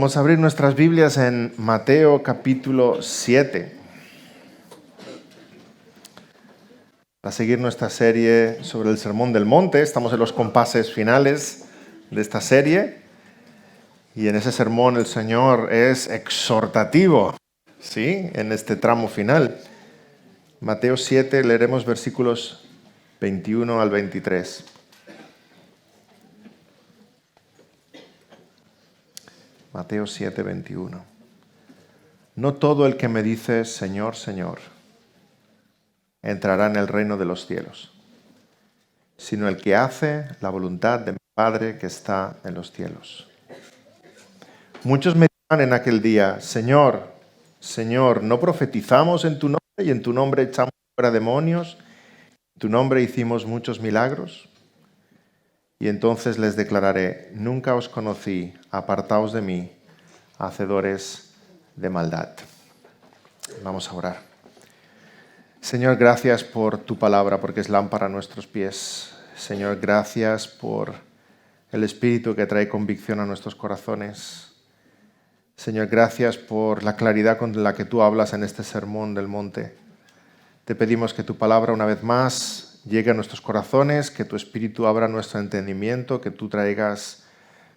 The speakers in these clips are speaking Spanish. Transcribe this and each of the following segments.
Vamos a abrir nuestras Biblias en Mateo capítulo 7. Para seguir nuestra serie sobre el Sermón del Monte, estamos en los compases finales de esta serie. Y en ese sermón el Señor es exhortativo, ¿sí? En este tramo final. Mateo 7, leeremos versículos 21 al 23. Mateo 7, 21. No todo el que me dice Señor, Señor, entrará en el reino de los cielos, sino el que hace la voluntad de mi Padre que está en los cielos. Muchos me dirán en aquel día, Señor, Señor, ¿no profetizamos en tu nombre y en tu nombre echamos fuera demonios? ¿En tu nombre hicimos muchos milagros? Y entonces les declararé, nunca os conocí, apartaos de mí, hacedores de maldad. Vamos a orar. Señor, gracias por tu palabra, porque es lámpara a nuestros pies. Señor, gracias por el Espíritu que trae convicción a nuestros corazones. Señor, gracias por la claridad con la que tú hablas en este sermón del monte. Te pedimos que tu palabra una vez más llegue a nuestros corazones, que tu Espíritu abra nuestro entendimiento, que tú traigas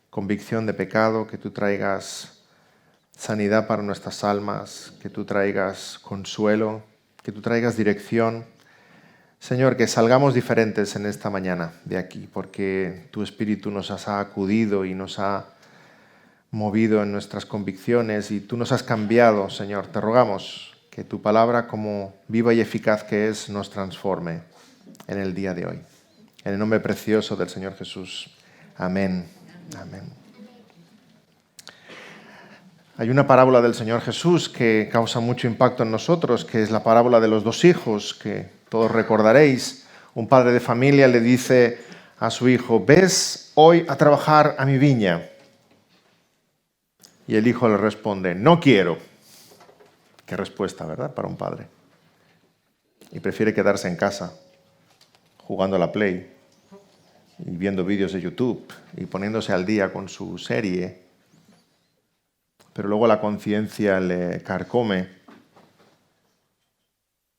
convicción de pecado, que tú traigas sanidad para nuestras almas, que tú traigas consuelo, que tú traigas dirección. Señor, que salgamos diferentes en esta mañana de aquí, porque tu Espíritu nos ha acudido y nos ha movido en nuestras convicciones y tú nos has cambiado, Señor. Te rogamos que tu palabra, como viva y eficaz que es, nos transforme en el día de hoy. En el nombre precioso del Señor Jesús. Amén. Amén. Hay una parábola del Señor Jesús que causa mucho impacto en nosotros, que es la parábola de los dos hijos, que todos recordaréis. Un padre de familia le dice a su hijo, ¿ves hoy a trabajar a mi viña? Y el hijo le responde, no quiero. Qué respuesta, ¿verdad? Para un padre. Y prefiere quedarse en casa, jugando a la Play y viendo vídeos de YouTube y poniéndose al día con su serie. Pero luego la conciencia le carcome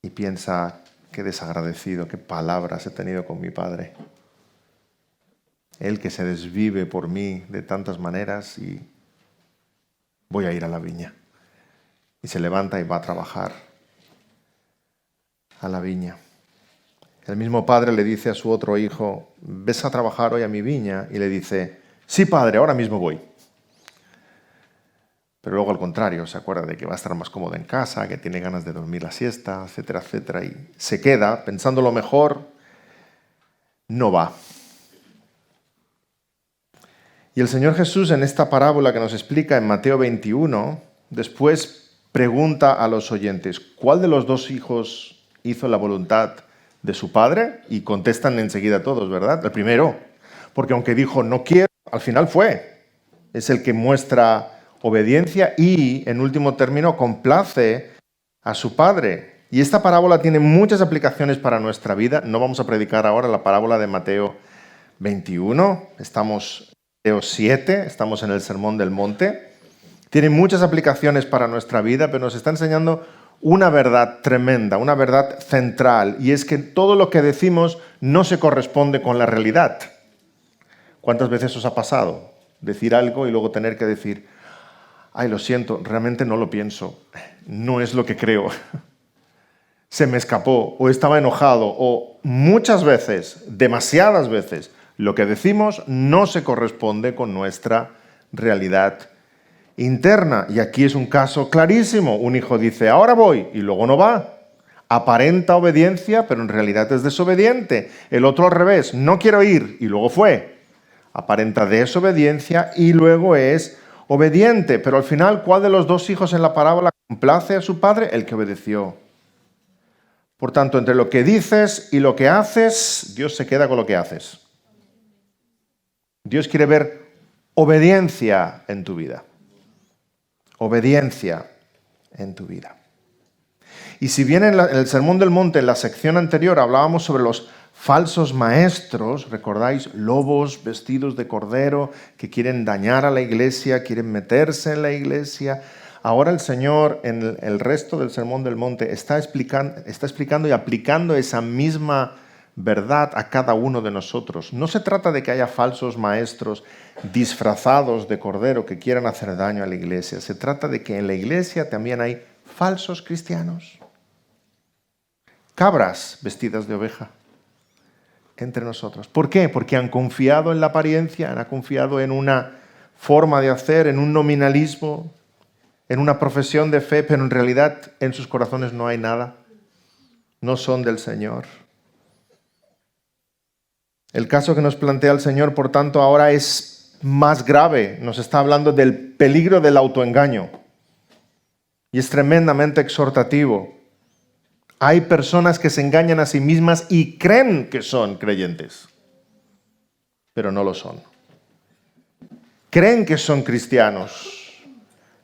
y piensa, qué desagradecido, qué palabras he tenido con mi padre. Él que se desvive por mí de tantas maneras y voy a ir a la viña. Y se levanta y va a trabajar a la viña. El mismo padre le dice a su otro hijo, ¿ves a trabajar hoy a mi viña? Y le dice, sí padre, ahora mismo voy. Pero luego al contrario, se acuerda de que va a estar más cómodo en casa, que tiene ganas de dormir la siesta, etcétera, etcétera. Y se queda pensando lo mejor, no va. Y el Señor Jesús en esta parábola que nos explica en Mateo 21, después pregunta a los oyentes, ¿cuál de los dos hijos hizo la voluntad de su padre? Y contestan enseguida todos, ¿verdad? El primero, porque aunque dijo no quiero, al final fue. Es el que muestra obediencia y, en último término, complace a su padre. Y esta parábola tiene muchas aplicaciones para nuestra vida. No vamos a predicar ahora la parábola de Mateo 21. Estamos en Mateo 7, estamos en el Sermón del Monte. Tiene muchas aplicaciones para nuestra vida, pero nos está enseñando una verdad tremenda, una verdad central, y es que todo lo que decimos no se corresponde con la realidad. ¿Cuántas veces os ha pasado decir algo y luego tener que decir, ay, lo siento, realmente no lo pienso, no es lo que creo, se me escapó, o estaba enojado, o muchas veces, demasiadas veces, lo que decimos no se corresponde con nuestra realidad interna? Y aquí es un caso clarísimo. Un hijo dice, ahora voy, y luego no va. Aparenta obediencia, pero en realidad es desobediente. El otro al revés, no quiero ir, y luego fue. Aparenta desobediencia y luego es obediente. Pero al final, ¿cuál de los dos hijos en la parábola complace a su padre? El que obedeció. Por tanto, entre lo que dices y lo que haces, Dios se queda con lo que haces. Dios quiere ver obediencia en tu vida. Obediencia en tu vida. Y si bien en el Sermón del Monte, en la sección anterior, hablábamos sobre los falsos maestros, recordáis, lobos vestidos de cordero que quieren dañar a la iglesia, quieren meterse en la iglesia. Ahora el Señor en el resto del Sermón del Monte está explicando y aplicando esa misma verdad a cada uno de nosotros. No se trata de que haya falsos maestros disfrazados de cordero que quieran hacer daño a la iglesia. Se trata de que en la iglesia también hay falsos cristianos. Cabras vestidas de oveja entre nosotros. ¿Por qué? Porque han confiado en la apariencia, han confiado en una forma de hacer, en un nominalismo, en una profesión de fe, pero en realidad en sus corazones no hay nada. No son del Señor. El caso que nos plantea el Señor, por tanto, ahora es más grave. Nos está hablando del peligro del autoengaño. Y es tremendamente exhortativo. Hay personas que se engañan a sí mismas y creen que son creyentes, pero no lo son. Creen que son cristianos,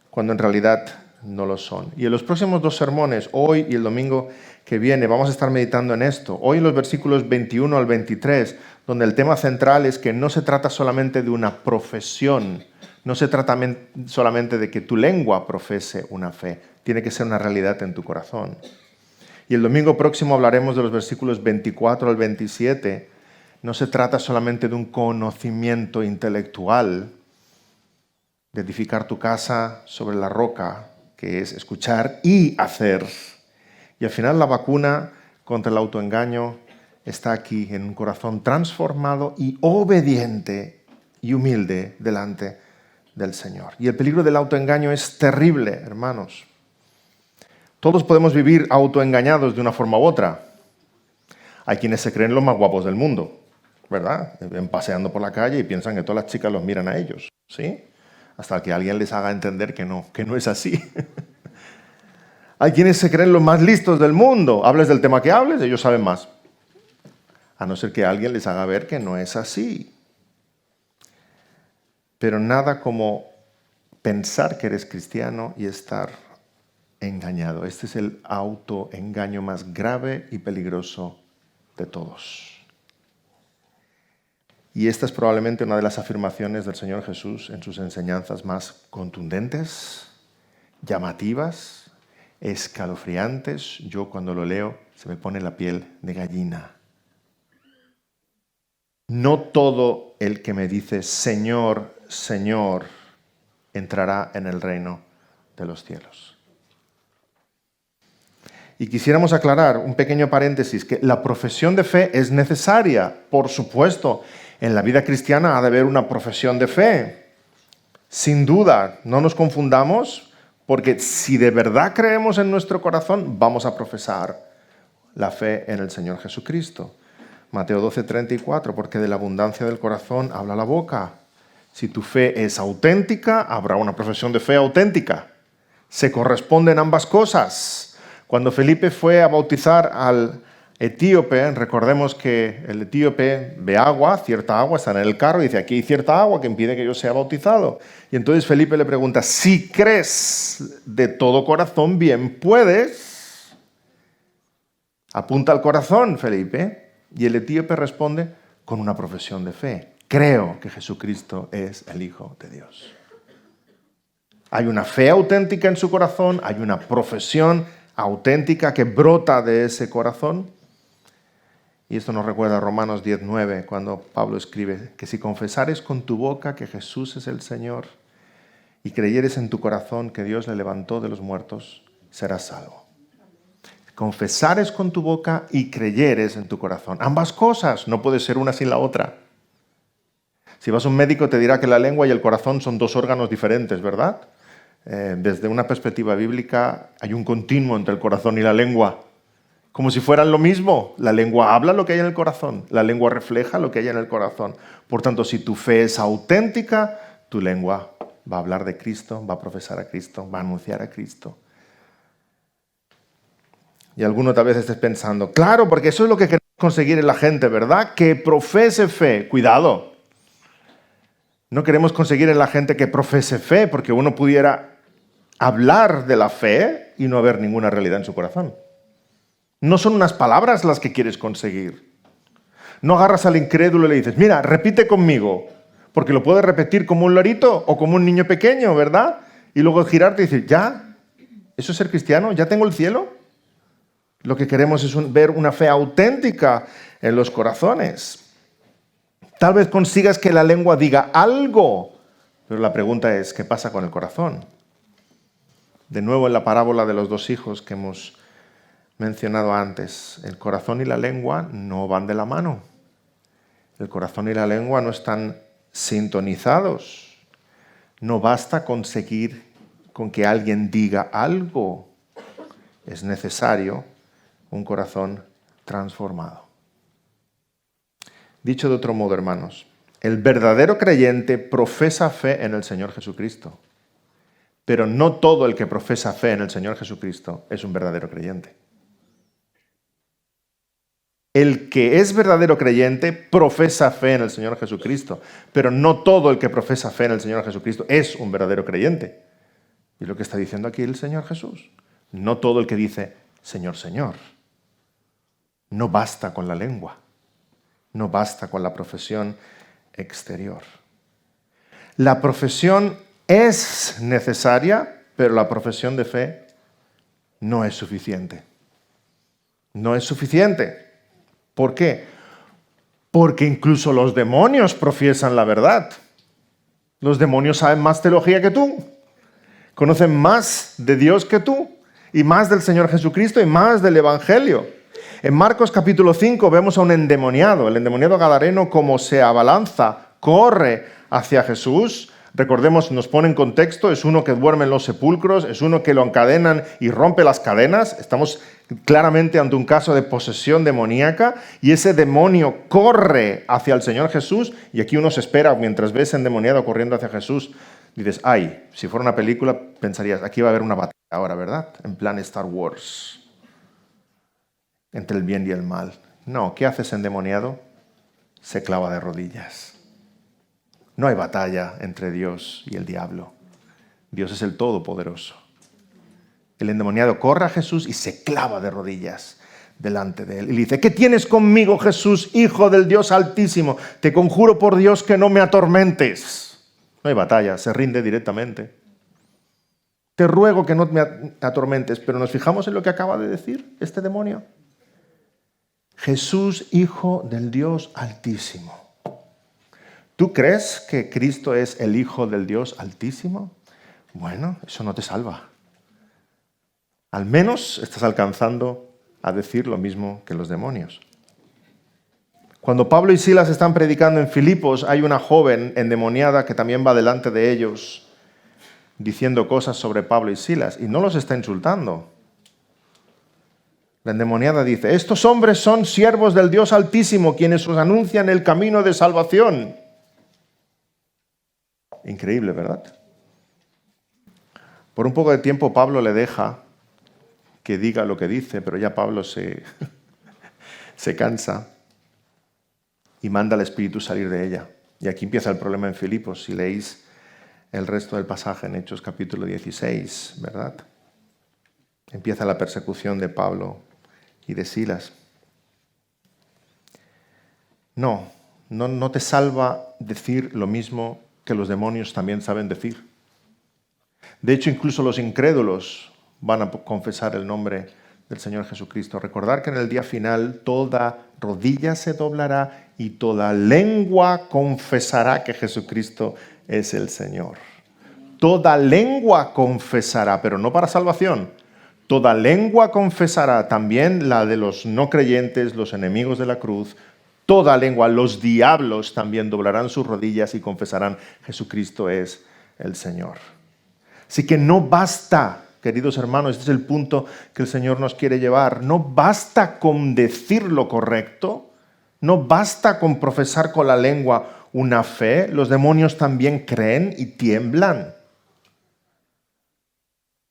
cuando en realidad no lo son. Y en los próximos 2 sermones, hoy y el domingo que viene, vamos a estar meditando en esto. Hoy en los versículos 21 al 23, donde el tema central es que no se trata solamente de una profesión, no se trata solamente de que tu lengua profese una fe, tiene que ser una realidad en tu corazón. Y el domingo próximo hablaremos de los versículos 24 al 27. No se trata solamente de un conocimiento intelectual, de edificar tu casa sobre la roca, que es escuchar y hacer. Y al final la vacuna contra el autoengaño está aquí, en un corazón transformado y obediente y humilde delante del Señor. Y el peligro del autoengaño es terrible, hermanos. Todos podemos vivir autoengañados de una forma u otra. Hay quienes se creen los más guapos del mundo, ¿verdad? Ven paseando por la calle y piensan que todas las chicas los miran a ellos, ¿sí? Hasta que alguien les haga entender que no es así. Hay quienes se creen los más listos del mundo. Hables del tema que hables, ellos saben más. A no ser que alguien les haga ver que no es así. Pero nada como pensar que eres cristiano y estar engañado. Este es el autoengaño más grave y peligroso de todos. Y esta es probablemente una de las afirmaciones del Señor Jesús en sus enseñanzas más contundentes, llamativas, escalofriantes. Yo cuando lo leo se me pone la piel de gallina. No todo el que me dice Señor, Señor, entrará en el reino de los cielos. Y quisiéramos aclarar un pequeño paréntesis, que la profesión de fe es necesaria, por supuesto. En la vida cristiana ha de haber una profesión de fe. Sin duda, no nos confundamos, porque si de verdad creemos en nuestro corazón, vamos a profesar la fe en el Señor Jesucristo. Mateo 12:34, porque de la abundancia del corazón habla la boca. Si tu fe es auténtica, habrá una profesión de fe auténtica. Se corresponden ambas cosas. Cuando Felipe fue a bautizar al etíope, recordemos que el etíope ve agua, cierta agua, está en el carro y dice, aquí hay cierta agua que impide que yo sea bautizado. Y entonces Felipe le pregunta, si crees de todo corazón, bien puedes. Apunta al corazón, Felipe. Y el etíope responde con una profesión de fe. Creo que Jesucristo es el Hijo de Dios. Hay una fe auténtica en su corazón, hay una profesión auténtica que brota de ese corazón. Y esto nos recuerda a Romanos 10:9, cuando Pablo escribe que si confesares con tu boca que Jesús es el Señor y creyeres en tu corazón que Dios le levantó de los muertos, serás salvo. Confesares con tu boca y creyeres en tu corazón. Ambas cosas, no puede ser una sin la otra. Si vas a un médico te dirá que la lengua y el corazón son 2 órganos diferentes, ¿verdad? Desde una perspectiva bíblica hay un continuo entre el corazón y la lengua, como si fueran lo mismo. La lengua habla lo que hay en el corazón, la lengua refleja lo que hay en el corazón. Por tanto, si tu fe es auténtica, tu lengua va a hablar de Cristo, va a profesar a Cristo, va a anunciar a Cristo. Y alguno tal vez estés pensando, claro, porque eso es lo que queremos conseguir en la gente, ¿verdad? Que profese fe. Cuidado. No queremos conseguir en la gente que profese fe, porque uno pudiera hablar de la fe y no haber ninguna realidad en su corazón. No son unas palabras las que quieres conseguir. No agarras al incrédulo y le dices, mira, repite conmigo, porque lo puedes repetir como un lorito o como un niño pequeño, ¿verdad? Y luego girarte y decir, ¿ya? ¿Eso es ser cristiano? ¿Ya tengo el cielo? Lo que queremos es ver una fe auténtica en los corazones. Tal vez consigas que la lengua diga algo, pero la pregunta es, ¿qué pasa con el corazón? De nuevo en la parábola de los dos hijos que hemos mencionado antes, el corazón y la lengua no van de la mano. El corazón y la lengua no están sintonizados. No basta conseguir con que alguien diga algo. Es necesario un corazón transformado. Dicho de otro modo, hermanos, el verdadero creyente profesa fe en el Señor Jesucristo, pero no todo el que profesa fe en el Señor Jesucristo es un verdadero creyente. El que es verdadero creyente profesa fe en el Señor Jesucristo, pero no todo el que profesa fe en el Señor Jesucristo es un verdadero creyente. Y lo que está diciendo aquí el Señor Jesús. No todo el que dice, Señor, Señor. No basta con la lengua. No basta con la profesión exterior. La profesión es necesaria, pero la profesión de fe no es suficiente. No es suficiente. ¿Por qué? Porque incluso los demonios profesan la verdad. Los demonios saben más teología que tú. Conocen más de Dios que tú. Y más del Señor Jesucristo y más del Evangelio. En Marcos capítulo 5 vemos a un endemoniado. El endemoniado gadareno, como se abalanza, corre hacia Jesús. Recordemos, nos pone en contexto, es uno que duerme en los sepulcros, es uno que lo encadenan y rompe las cadenas. Estamos claramente ante un caso de posesión demoníaca y ese demonio corre hacia el Señor Jesús y aquí uno se espera, mientras ves endemoniado corriendo hacia Jesús, dices, ay, si fuera una película pensarías, aquí va a haber una batalla ahora, ¿verdad? En plan Star Wars, entre el bien y el mal. No, ¿qué hace ese endemoniado? Se clava de rodillas. No hay batalla entre Dios y el diablo. Dios es el Todopoderoso. El endemoniado corre a Jesús y se clava de rodillas delante de él. Y le dice, ¿qué tienes conmigo, Jesús, Hijo del Dios Altísimo? Te conjuro por Dios que no me atormentes. No hay batalla, se rinde directamente. Te ruego que no me atormentes, pero nos fijamos en lo que acaba de decir este demonio. Jesús, Hijo del Dios Altísimo. ¿Tú crees que Cristo es el Hijo del Dios Altísimo? Bueno, eso no te salva. Al menos estás alcanzando a decir lo mismo que los demonios. Cuando Pablo y Silas están predicando en Filipos, hay una joven endemoniada que también va delante de ellos diciendo cosas sobre Pablo y Silas, y no los está insultando. La endemoniada dice, estos hombres son siervos del Dios Altísimo, quienes os anuncian el camino de salvación. Increíble, ¿verdad? Por un poco de tiempo Pablo le deja que diga lo que dice, pero ya Pablo se cansa y manda al Espíritu salir de ella. Y aquí empieza el problema en Filipos, si leéis el resto del pasaje en Hechos capítulo 16, ¿verdad? Empieza la persecución de Pablo y de Silas. No te salva decir lo mismo que los demonios también saben decir. De hecho, incluso los incrédulos van a confesar el nombre del Señor Jesucristo. Recordar que en el día final toda rodilla se doblará y toda lengua confesará que Jesucristo es el Señor. Toda lengua confesará, pero no para salvación. Toda lengua confesará, también la de los no creyentes, los enemigos de la cruz. Toda lengua, los diablos también doblarán sus rodillas y confesarán, Jesucristo es el Señor. Así que no basta, queridos hermanos, este es el punto que el Señor nos quiere llevar. No basta con decir lo correcto, no basta con profesar con la lengua una fe. Los demonios también creen y tiemblan.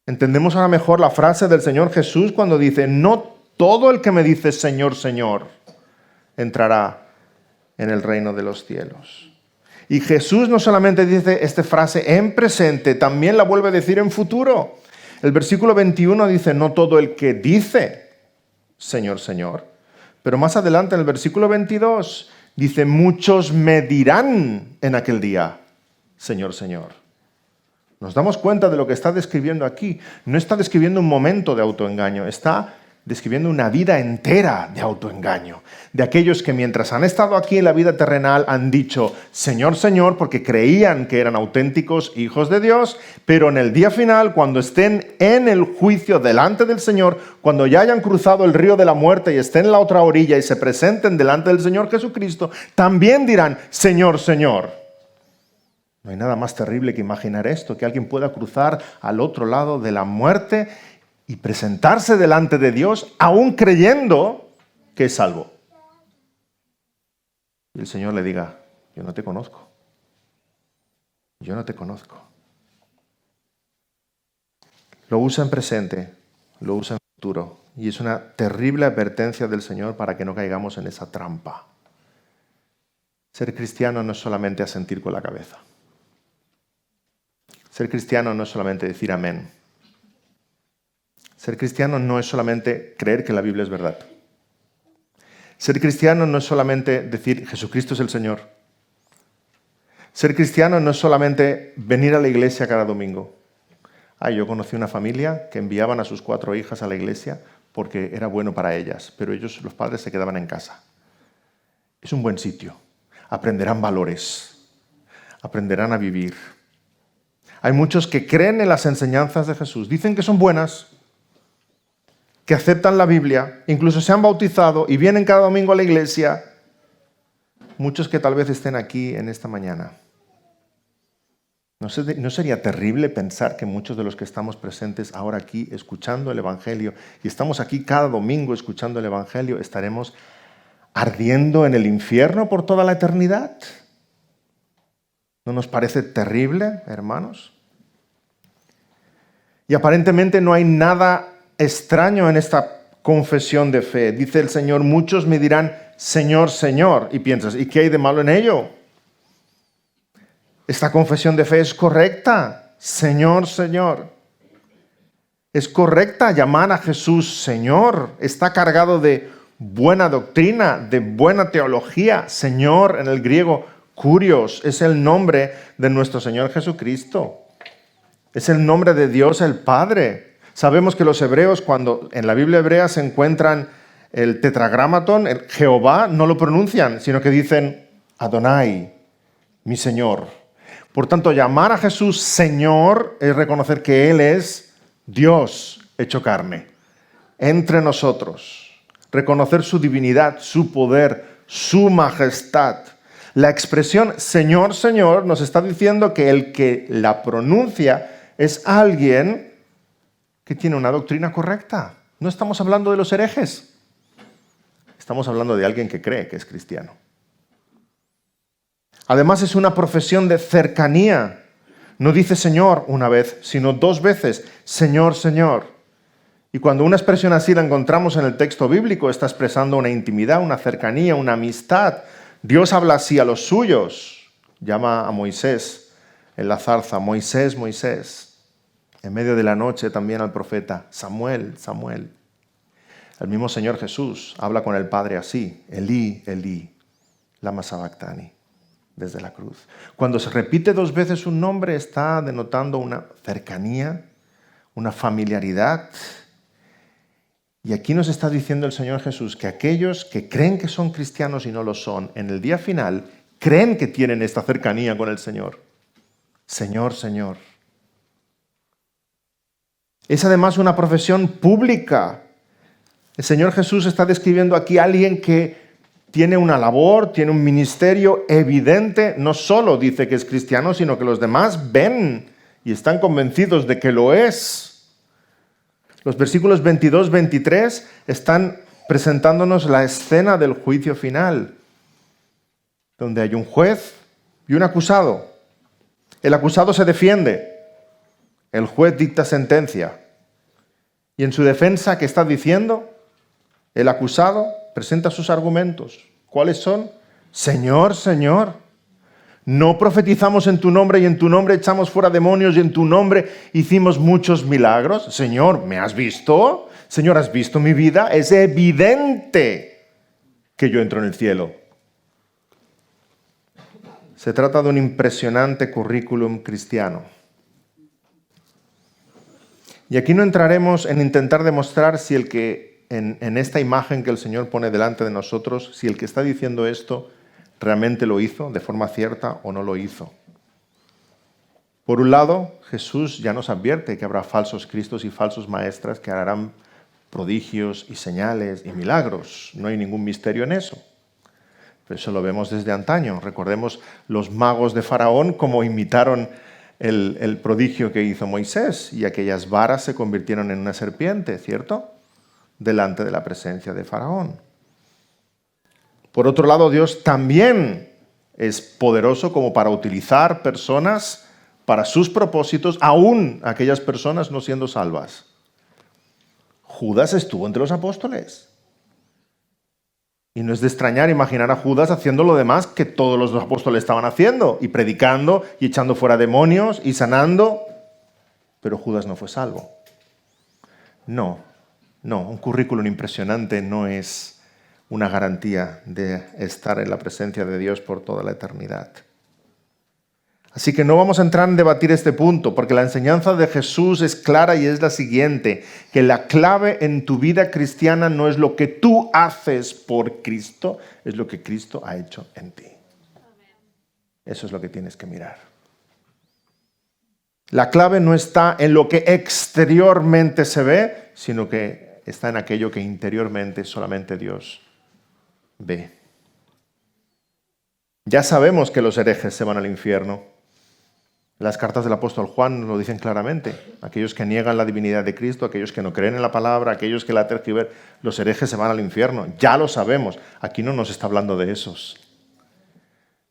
Entendemos ahora mejor la frase del Señor Jesús cuando dice, no todo el que me dice Señor, Señor, entrará en el reino de los cielos. Y Jesús no solamente dice esta frase en presente, también la vuelve a decir en futuro. El versículo 21 dice, no todo el que dice Señor, Señor, Pero más adelante, en el versículo 22, dice, muchos me dirán en aquel día, Señor, Señor. Nos damos cuenta de lo que está describiendo aquí. No está describiendo un momento de autoengaño, está describiendo una vida entera de autoengaño. De aquellos que mientras han estado aquí en la vida terrenal han dicho, Señor, Señor, porque creían que eran auténticos hijos de Dios, pero en el día final, cuando estén en el juicio delante del Señor, cuando ya hayan cruzado el río de la muerte y estén en la otra orilla y se presenten delante del Señor Jesucristo, también dirán, Señor, Señor. No hay nada más terrible que imaginar esto, que alguien pueda cruzar al otro lado de la muerte y presentarse delante de Dios, aún creyendo que es salvo. Y el Señor le diga, yo no te conozco. Yo no te conozco. Lo usa en presente, lo usa en futuro. Y es una terrible advertencia del Señor para que no caigamos en esa trampa. Ser cristiano no es solamente asentir con la cabeza. Ser cristiano no es solamente decir amén. Ser cristiano no es solamente creer que la Biblia es verdad. Ser cristiano no es solamente decir Jesucristo es el Señor. Ser cristiano no es solamente venir a la iglesia cada domingo. Yo conocí una familia que enviaban a sus 4 hijas a la iglesia porque era bueno para ellas, pero ellos, los padres, se quedaban en casa. Es un buen sitio. Aprenderán valores. Aprenderán a vivir. Hay muchos que creen en las enseñanzas de Jesús. Dicen que son buenas, que aceptan la Biblia, incluso se han bautizado y vienen cada domingo a la iglesia. Muchos que tal vez estén aquí en esta mañana. ¿No sería terrible pensar que muchos de los que estamos presentes ahora aquí escuchando el Evangelio, y estamos aquí cada domingo escuchando el Evangelio, estaremos ardiendo en el infierno por toda la eternidad? ¿No nos parece terrible, hermanos? Y aparentemente no hay nada extraño en esta confesión de fe. Dice el Señor, muchos me dirán, Señor, Señor. Y piensas, ¿y qué hay de malo en ello? Esta confesión de fe es correcta. Señor, Señor. Es correcta llamar a Jesús Señor. Está cargado de buena doctrina, de buena teología. Señor, en el griego, Kurios, es el nombre de nuestro Señor Jesucristo. Es el nombre de Dios el Padre. Sabemos que los hebreos, cuando en la Biblia hebrea se encuentran el tetragramatón, el Jehová, no lo pronuncian, sino que dicen Adonai, mi Señor. Por tanto, llamar a Jesús Señor es reconocer que Él es Dios hecho carne, entre nosotros. Reconocer su divinidad, su poder, su majestad. La expresión Señor, Señor nos está diciendo que el que la pronuncia es alguien que tiene una doctrina correcta. No estamos hablando de los herejes. Estamos hablando de alguien que cree que es cristiano. Además es una profesión de cercanía. No dice Señor una vez, sino 2 veces, Señor, Señor. Y cuando una expresión así la encontramos en el texto bíblico, está expresando una intimidad, una cercanía, una amistad. Dios habla así a los suyos. Llama a Moisés en la zarza, Moisés, Moisés. En medio de la noche también al profeta, Samuel, Samuel. El mismo Señor Jesús habla con el Padre así, Elí, Elí, lama sabactani, desde la cruz. Cuando se repite 2 veces un nombre, está denotando una cercanía, una familiaridad. Y aquí nos está diciendo el Señor Jesús que aquellos que creen que son cristianos y no lo son, en el día final, creen que tienen esta cercanía con el Señor. Señor, Señor. Es además una profesión pública. El Señor Jesús está describiendo aquí a alguien que tiene una labor, tiene un ministerio evidente. No solo dice que es cristiano, sino que los demás ven y están convencidos de que lo es. Los versículos 22-23 están presentándonos la escena del juicio final, donde hay un juez y un acusado. El acusado se defiende. El juez dicta sentencia. Y en su defensa, ¿qué está diciendo? El acusado presenta sus argumentos. ¿Cuáles son? Señor, Señor, ¿no profetizamos en tu nombre y en tu nombre echamos fuera demonios y en tu nombre hicimos muchos milagros? Señor, ¿me has visto? Señor, ¿has visto mi vida? Es evidente que yo entro en el cielo. Se trata de un impresionante currículum cristiano. Y aquí no entraremos en intentar demostrar si el que, en esta imagen que el Señor pone delante de nosotros, si el que está diciendo esto realmente lo hizo de forma cierta o no lo hizo. Por un lado, Jesús ya nos advierte que habrá falsos cristos y falsos maestras que harán prodigios y señales y milagros. No hay ningún misterio en eso. Pero eso lo vemos desde antaño. Recordemos los magos de Faraón cómo imitaron el prodigio que hizo Moisés y aquellas varas se convirtieron en una serpiente, ¿cierto? Delante de la presencia de Faraón. Por otro lado, Dios también es poderoso como para utilizar personas para sus propósitos, aún aquellas personas no siendo salvas. Judas estuvo entre los apóstoles. Y no es de extrañar imaginar a Judas haciendo lo demás que todos los apóstoles estaban haciendo, y predicando, y echando fuera demonios, y sanando. Pero Judas no fue salvo. No, un currículum impresionante no es una garantía de estar en la presencia de Dios por toda la eternidad. Así que no vamos a entrar en debatir este punto, porque la enseñanza de Jesús es clara y es la siguiente, que la clave en tu vida cristiana no es lo que tú haces por Cristo, es lo que Cristo ha hecho en ti. Eso es lo que tienes que mirar. La clave no está en lo que exteriormente se ve, sino que está en aquello que interiormente solamente Dios ve. Ya sabemos que los herejes se van al infierno. Las cartas del apóstol Juan lo dicen claramente. Aquellos que niegan la divinidad de Cristo, aquellos que no creen en la palabra, aquellos que la tergiversan, los herejes se van al infierno. Ya lo sabemos. Aquí no nos está hablando de esos.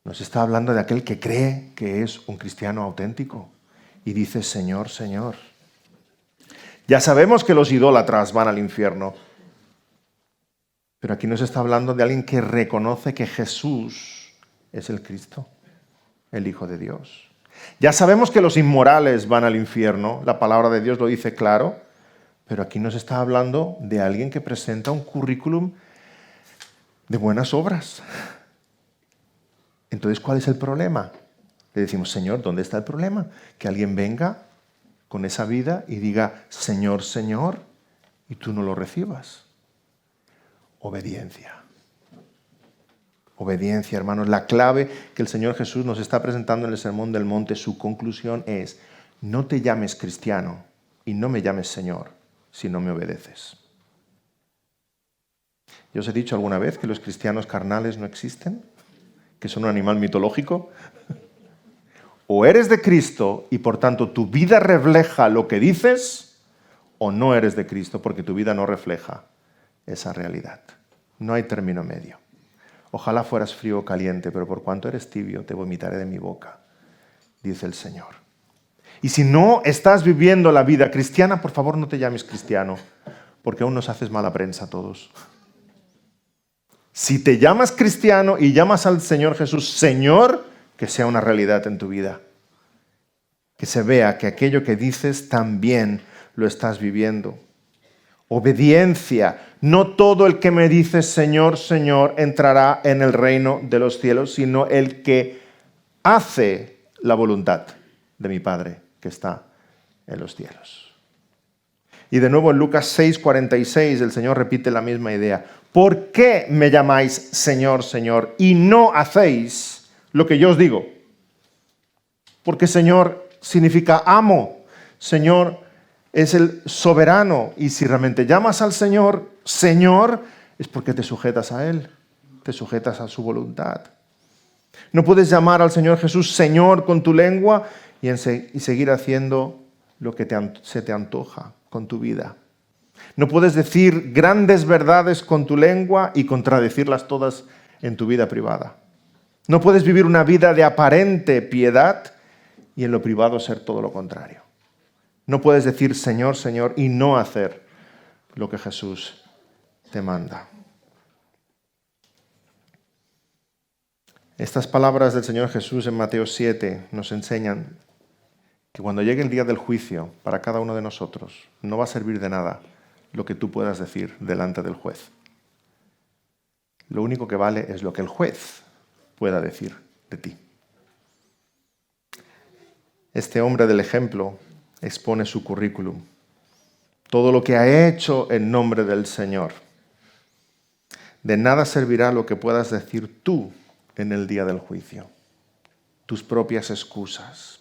Nos está hablando de aquel que cree que es un cristiano auténtico y dice, Señor, Señor. Ya sabemos que los idólatras van al infierno. Pero aquí nos está hablando de alguien que reconoce que Jesús es el Cristo, el Hijo de Dios. Ya sabemos que los inmorales van al infierno, la palabra de Dios lo dice claro, pero aquí nos está hablando de alguien que presenta un currículum de buenas obras. Entonces, ¿cuál es el problema? Le decimos, Señor, ¿dónde está el problema? Que alguien venga con esa vida y diga, Señor, Señor, y tú no lo recibas. Obediencia. Obediencia, hermanos. La clave que el Señor Jesús nos está presentando en el Sermón del Monte, su conclusión es, no te llames cristiano y no me llames Señor si no me obedeces. ¿Yo os he dicho alguna vez que los cristianos carnales no existen? ¿Que son un animal mitológico? O eres de Cristo y por tanto tu vida refleja lo que dices, o no eres de Cristo porque tu vida no refleja esa realidad. No hay término medio. Ojalá fueras frío o caliente, pero por cuanto eres tibio, te vomitaré de mi boca, dice el Señor. Y si no estás viviendo la vida cristiana, por favor no te llames cristiano, porque aún nos haces mala prensa a todos. Si te llamas cristiano y llamas al Señor Jesús Señor, que sea una realidad en tu vida. Que se vea que aquello que dices también lo estás viviendo. Obediencia. No todo el que me dice Señor, Señor entrará en el reino de los cielos, sino el que hace la voluntad de mi Padre que está en los cielos. Y de nuevo en Lucas 6:46 el Señor repite la misma idea. ¿Por qué me llamáis Señor, Señor y no hacéis lo que yo os digo? Porque Señor significa amo. Señor es el soberano, y si realmente llamas al Señor, Señor, es porque te sujetas a Él, te sujetas a su voluntad. No puedes llamar al Señor Jesús Señor con tu lengua y seguir haciendo lo que se te antoja con tu vida. No puedes decir grandes verdades con tu lengua y contradecirlas todas en tu vida privada. No puedes vivir una vida de aparente piedad y en lo privado ser todo lo contrario. No puedes decir Señor, Señor y no hacer lo que Jesús te manda. Estas palabras del Señor Jesús en Mateo 7 nos enseñan que cuando llegue el día del juicio para cada uno de nosotros, no va a servir de nada lo que tú puedas decir delante del juez. Lo único que vale es lo que el juez pueda decir de ti. Este hombre del ejemplo expone su currículum, todo lo que ha hecho en nombre del Señor. De nada servirá lo que puedas decir tú en el día del juicio, tus propias excusas.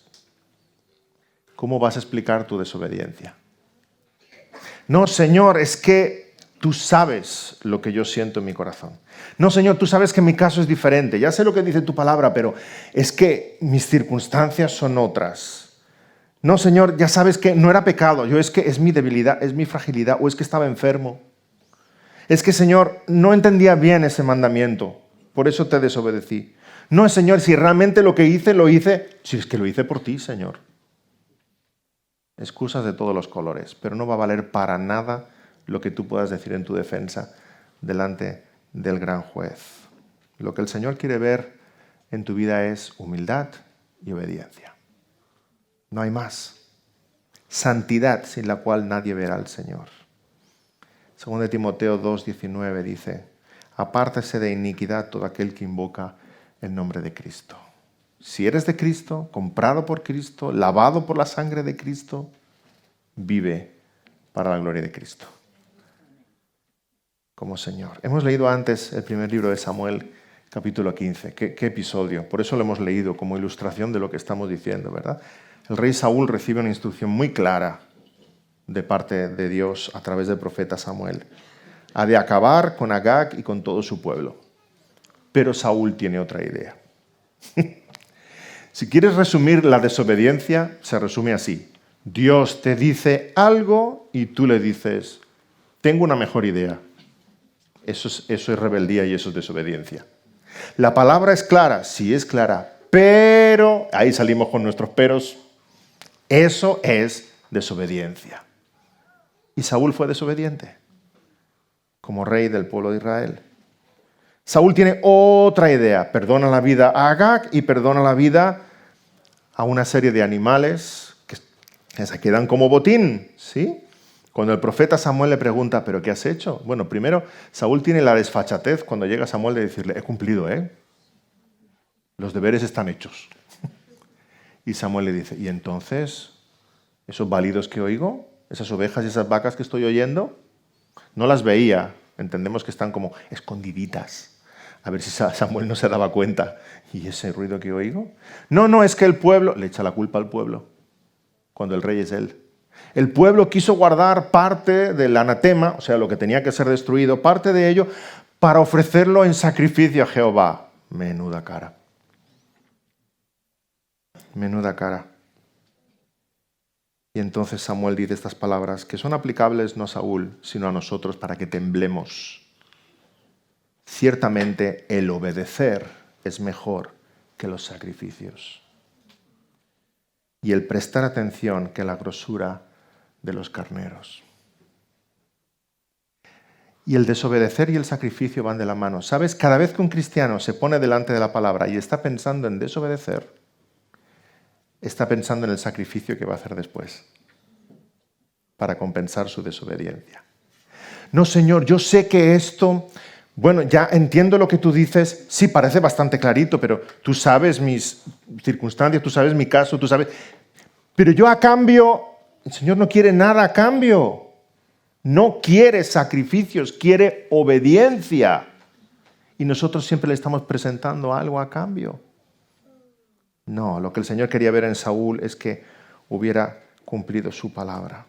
¿Cómo vas a explicar tu desobediencia? No, Señor, es que tú sabes lo que yo siento en mi corazón. No, Señor, tú sabes que mi caso es diferente. Ya sé lo que dice tu palabra, pero es que mis circunstancias son otras. No, Señor, ya sabes que no era pecado. Es que es mi debilidad, es mi fragilidad, o es que estaba enfermo. Es que, Señor, no entendía bien ese mandamiento. Por eso te desobedecí. No, Señor, si realmente lo hice, si es que lo hice por ti, Señor. Excusas de todos los colores, pero no va a valer para nada lo que tú puedas decir en tu defensa delante del gran juez. Lo que el Señor quiere ver en tu vida es humildad y obediencia. No hay más. Santidad sin la cual nadie verá al Señor. Según de Timoteo 2:19 dice, apártese de iniquidad todo aquel que invoca el nombre de Cristo. Si eres de Cristo, comprado por Cristo, lavado por la sangre de Cristo, vive para la gloria de Cristo. Como Señor. Hemos leído antes el primer libro de Samuel, capítulo 15. ¿Qué episodio? Por eso lo hemos leído como ilustración de lo que estamos diciendo, ¿verdad? El rey Saúl recibe una instrucción muy clara de parte de Dios a través del profeta Samuel. Ha de acabar con Agag y con todo su pueblo. Pero Saúl tiene otra idea. Si quieres resumir la desobediencia, se resume así. Dios te dice algo y tú le dices, tengo una mejor idea. Eso es rebeldía y eso es desobediencia. La palabra es clara, sí es clara, pero, ahí salimos con nuestros peros, eso es desobediencia. Y Saúl fue desobediente, como rey del pueblo de Israel. Saúl tiene otra idea, perdona la vida a Agag y perdona la vida a una serie de animales que se quedan como botín, ¿sí? Cuando el profeta Samuel le pregunta, ¿pero qué has hecho? Bueno, primero, Saúl tiene la desfachatez cuando llega Samuel de decirle, he cumplido, ¿eh? Los deberes están hechos. Y Samuel le dice, ¿y entonces esos balidos que oigo? ¿Esas ovejas y esas vacas que estoy oyendo? No las veía, entendemos que están como escondiditas. A ver si Samuel no se daba cuenta. ¿Y ese ruido que oigo? No, es que el pueblo, le echa la culpa al pueblo, cuando el rey es él. El pueblo quiso guardar parte del anatema, o sea, lo que tenía que ser destruido, parte de ello, para ofrecerlo en sacrificio a Jehová. Menuda cara. Menuda cara. Y entonces Samuel dice estas palabras que son aplicables no a Saúl, sino a nosotros para que temblemos. Ciertamente el obedecer es mejor que los sacrificios. Y el prestar atención que la grosura de los carneros. Y el desobedecer y el sacrificio van de la mano. ¿Sabes? Cada vez que un cristiano se pone delante de la palabra y está pensando en desobedecer, está pensando en el sacrificio que va a hacer después para compensar su desobediencia. No, Señor, yo sé que esto, bueno, ya entiendo lo que tú dices, sí, parece bastante clarito, pero tú sabes mis circunstancias, tú sabes mi caso, tú sabes, pero yo a cambio, el Señor no quiere nada a cambio. No quiere sacrificios, quiere obediencia. Y nosotros siempre le estamos presentando algo a cambio. No, lo que el Señor quería ver en Saúl es que hubiera cumplido su palabra.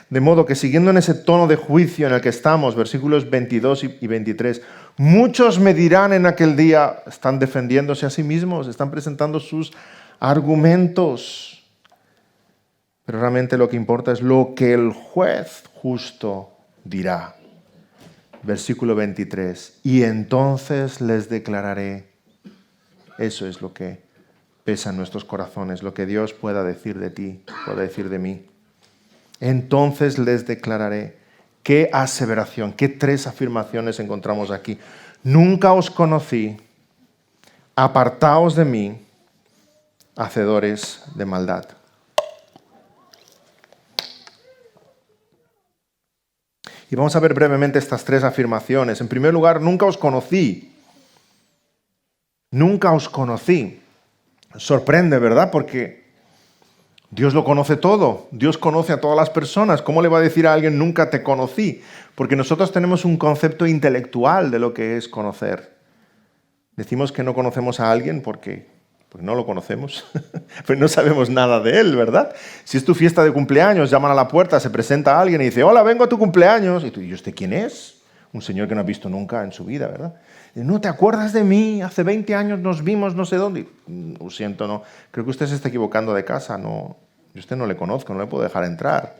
De modo que siguiendo en ese tono de juicio en el que estamos, versículos 22 y 23, muchos me dirán en aquel día, están defendiéndose a sí mismos, están presentando sus argumentos. Pero realmente lo que importa es lo que el juez justo dirá. Versículo 23, y entonces les declararé. Eso es lo que pesa en nuestros corazones, lo que Dios pueda decir de ti, pueda decir de mí. Entonces les declararé. Qué aseveración, qué tres afirmaciones encontramos aquí. Nunca os conocí, apartaos de mí, hacedores de maldad. Y vamos a ver brevemente estas tres afirmaciones. En primer lugar, nunca os conocí. Nunca os conocí. Sorprende, ¿verdad? Porque Dios lo conoce todo. Dios conoce a todas las personas. ¿Cómo le va a decir a alguien nunca te conocí? Porque nosotros tenemos un concepto intelectual de lo que es conocer. Decimos que no conocemos a alguien porque no lo conocemos, pues no sabemos nada de él, ¿verdad? Si es tu fiesta de cumpleaños, llaman a la puerta, se presenta alguien y dice, hola, vengo a tu cumpleaños. Y tú, ¿y usted quién es? Un señor que no has visto nunca en su vida, ¿verdad? Y, no te acuerdas de mí, hace 20 años nos vimos no sé dónde. Lo siento, no, creo que usted se está equivocando de casa, no, yo a usted no le conozco, no le puedo dejar entrar.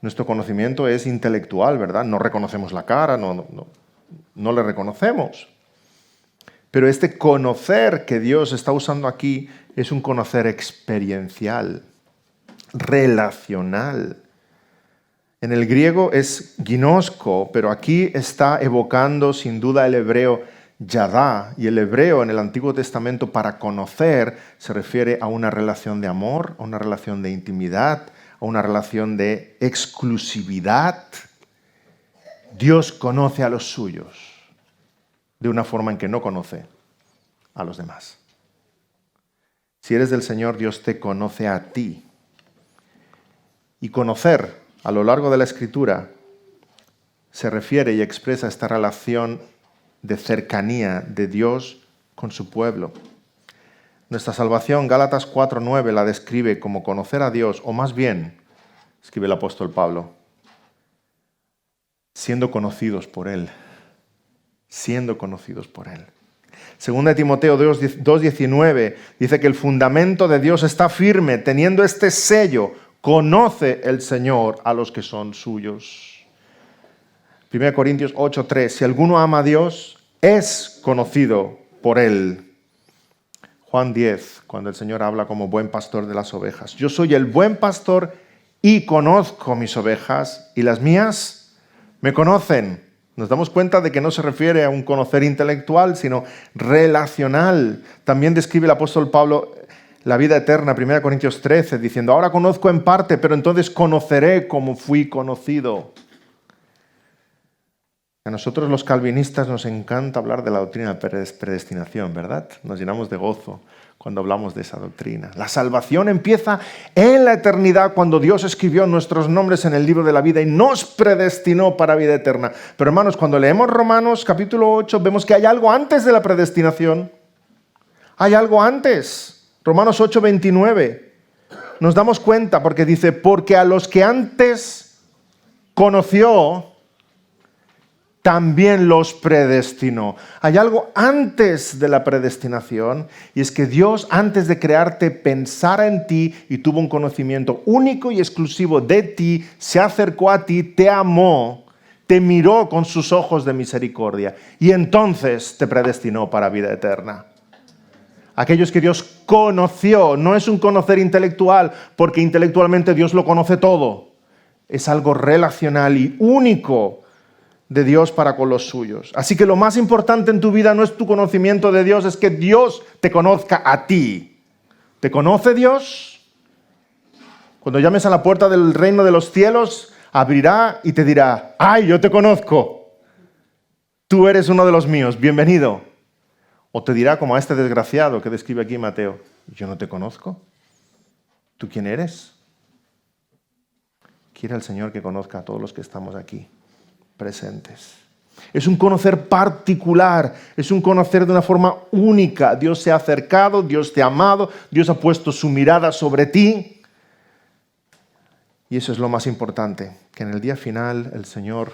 Nuestro conocimiento es intelectual, ¿verdad? No reconocemos la cara, no le reconocemos. Pero este conocer que Dios está usando aquí es un conocer experiencial, relacional. En el griego es ginosko, pero aquí está evocando sin duda el hebreo yadá. Y el hebreo en el Antiguo Testamento para conocer se refiere a una relación de amor, a una relación de intimidad, a una relación de exclusividad. Dios conoce a los suyos de una forma en que no conoce a los demás. Si eres del Señor, Dios te conoce a ti. Y conocer a lo largo de la Escritura se refiere y expresa esta relación de cercanía de Dios con su pueblo. Nuestra salvación, Gálatas 4:9, la describe como conocer a Dios, o más bien, escribe el apóstol Pablo, siendo conocidos por Él. Siendo conocidos por Él. Segunda de Timoteo 2:19 dice que el fundamento de Dios está firme, teniendo este sello, conoce el Señor a los que son suyos. 1 Corintios 8:3, si alguno ama a Dios, es conocido por Él. Juan 10, cuando el Señor habla como buen pastor de las ovejas. Yo soy el buen pastor y conozco mis ovejas, y las mías me conocen. Nos damos cuenta de que no se refiere a un conocer intelectual, sino relacional. También describe el apóstol Pablo la vida eterna, 1 Corintios 13, diciendo, ahora conozco en parte, pero entonces conoceré como fui conocido. A nosotros los calvinistas nos encanta hablar de la doctrina de predestinación, ¿verdad? Nos llenamos de gozo cuando hablamos de esa doctrina. La salvación empieza en la eternidad cuando Dios escribió nuestros nombres en el libro de la vida y nos predestinó para vida eterna. Pero hermanos, cuando leemos Romanos capítulo 8, vemos que hay algo antes de la predestinación. Hay algo antes. Romanos 8:29. Nos damos cuenta porque dice, porque a los que antes conoció, también los predestinó. Hay algo antes de la predestinación, y es que Dios, antes de crearte, pensara en ti y tuvo un conocimiento único y exclusivo de ti, se acercó a ti, te amó, te miró con sus ojos de misericordia y entonces te predestinó para vida eterna. Aquellos que Dios conoció, no es un conocer intelectual, porque intelectualmente Dios lo conoce todo. Es algo relacional y único de Dios para con los suyos. Así que lo más importante en tu vida no es tu conocimiento de Dios, es que Dios te conozca a ti. ¿Te conoce Dios? Cuando llames a la puerta del reino de los cielos, abrirá y te dirá, ¡ay, yo te conozco! Tú eres uno de los míos, bienvenido. O te dirá como a este desgraciado que describe aquí Mateo, yo no te conozco. ¿Tú quién eres? Quiere el Señor que conozca a todos los que estamos aquí presentes. Es un conocer particular, es un conocer de una forma única. Dios se ha acercado, Dios te ha amado, Dios ha puesto su mirada sobre ti. Y eso es lo más importante, que en el día final el Señor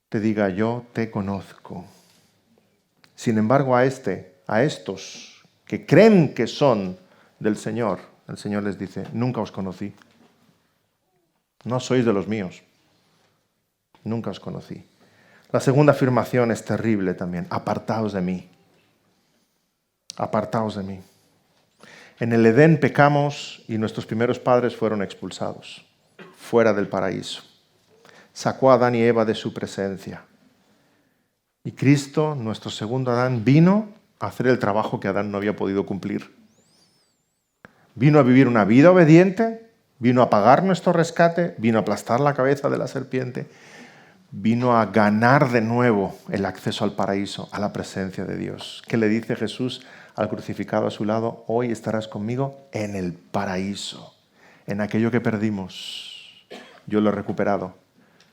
te diga, yo te conozco. Sin embargo, a estos que creen que son del Señor, el Señor les dice, nunca os conocí. No sois de los míos. Nunca os conocí. La segunda afirmación es terrible también. Apartaos de mí. Apartaos de mí. En el Edén pecamos y nuestros primeros padres fueron expulsados, fuera del paraíso. Sacó a Adán y Eva de su presencia. Y Cristo, nuestro segundo Adán, vino a hacer el trabajo que Adán no había podido cumplir. Vino a vivir una vida obediente Vino a pagar nuestro rescate, vino a aplastar la cabeza de la serpiente, vino a ganar de nuevo el acceso al paraíso, a la presencia de Dios. ¿Qué le dice Jesús al crucificado a su lado? Hoy estarás conmigo en el paraíso, en aquello que perdimos. Yo lo he recuperado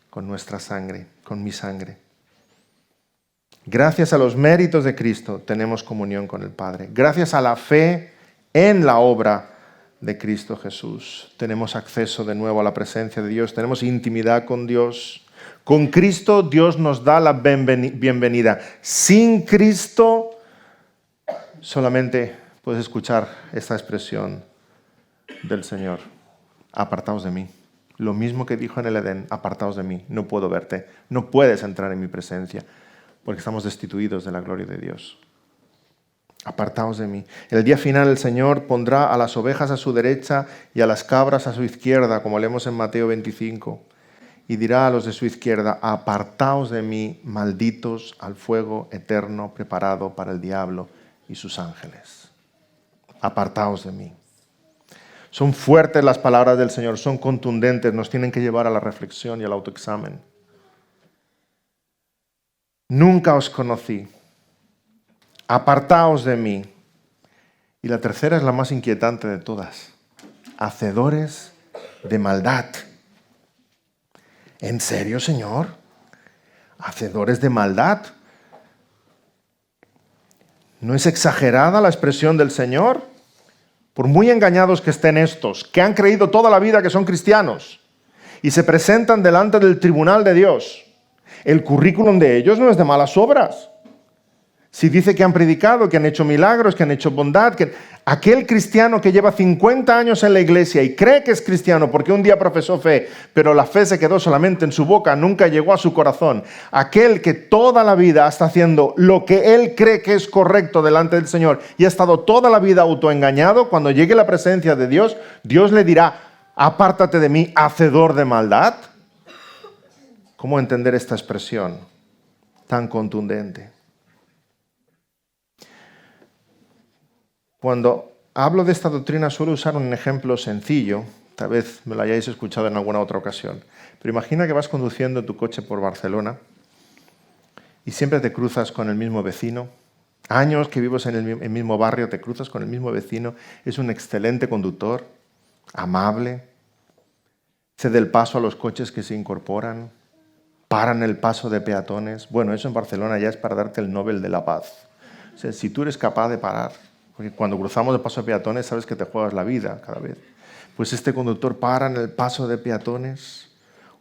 con nuestra sangre, con mi sangre. Gracias a los méritos de Cristo tenemos comunión con el Padre. Gracias a la fe en la obra de Cristo Jesús tenemos acceso de nuevo a la presencia de Dios, tenemos intimidad con Dios. Con Cristo Dios nos da la bienvenida. Sin Cristo solamente puedes escuchar esta expresión del Señor: apartaos de mí. Lo mismo que dijo en el Edén: apartaos de mí, no puedo verte, no puedes entrar en mi presencia, porque estamos destituidos de la gloria de Dios. Apartaos de mí. El día final el Señor pondrá a las ovejas a su derecha y a las cabras a su izquierda, como leemos en Mateo 25. Y dirá a los de su izquierda: apartaos de mí, malditos, al fuego eterno preparado para el diablo y sus ángeles. Apartaos de mí. Son fuertes las palabras del Señor, son contundentes, nos tienen que llevar a la reflexión y al autoexamen. Nunca os conocí. Apartaos de mí. Y la tercera es la más inquietante de todas: hacedores de maldad. ¿En serio, Señor? ¿Hacedores de maldad? ¿No es exagerada la expresión del Señor? Por muy engañados que estén estos, que han creído toda la vida que son cristianos y se presentan delante del tribunal de Dios, el currículum de ellos no es de malas obras. Si dice que han predicado, que han hecho milagros, que han hecho bondad, que aquel cristiano que lleva 50 años en la iglesia y cree que es cristiano porque un día profesó fe, pero la fe se quedó solamente en su boca, nunca llegó a su corazón, aquel que toda la vida está haciendo lo que él cree que es correcto delante del Señor y ha estado toda la vida autoengañado, cuando llegue la presencia de Dios, Dios le dirá: apártate de mí, hacedor de maldad. ¿Cómo entender esta expresión tan contundente? Cuando hablo de esta doctrina suelo usar un ejemplo sencillo, tal vez me lo hayáis escuchado en alguna otra ocasión, pero imagina que vas conduciendo tu coche por Barcelona y siempre te cruzas con el mismo vecino. Años que vives en el mismo barrio, te cruzas con el mismo vecino, es un excelente conductor, amable, cede el paso a los coches que se incorporan, paran el paso de peatones. Bueno, eso en Barcelona ya es para darte el Nobel de la Paz. O sea, si tú eres capaz de parar, porque cuando cruzamos el paso de peatones sabes que te juegas la vida cada vez. Pues este conductor para en el paso de peatones.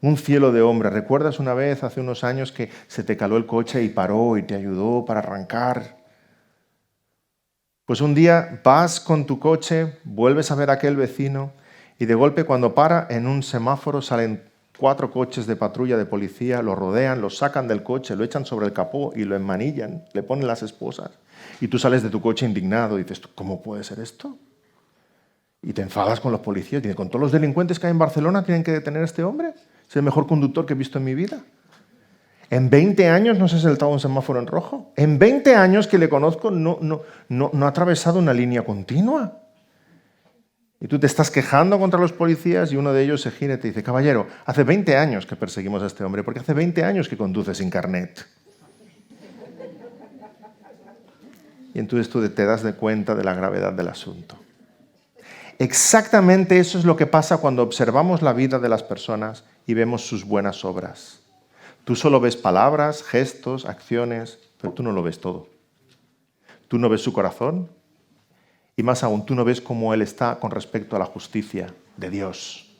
Un cielo de hombre. ¿Recuerdas una vez, hace unos años, que se te caló el coche y paró y te ayudó para arrancar? Pues un día vas con tu coche, vuelves a ver a aquel vecino y de golpe cuando para en un semáforo salen 4 coches de patrulla de policía, lo rodean, lo sacan del coche, lo echan sobre el capó y lo enmanillan, le ponen las esposas. Y tú sales de tu coche indignado y dices: ¿cómo puede ser esto? Y te enfadas con los policías. Y dices: ¿con todos los delincuentes que hay en Barcelona tienen que detener a este hombre? Es el mejor conductor que he visto en mi vida. En 20 años no se ha saltado un semáforo en rojo. En 20 años que le conozco no ha atravesado una línea continua. Y tú te estás quejando contra los policías y uno de ellos se gira y te dice: caballero, hace 20 años que perseguimos a este hombre porque hace 20 años que conduce sin carnet. Y entonces tú te das de cuenta de la gravedad del asunto. Exactamente eso es lo que pasa cuando observamos la vida de las personas y vemos sus buenas obras. Tú solo ves palabras, gestos, acciones, pero tú no lo ves todo. Tú no ves su corazón y más aún, tú no ves cómo él está con respecto a la justicia de Dios.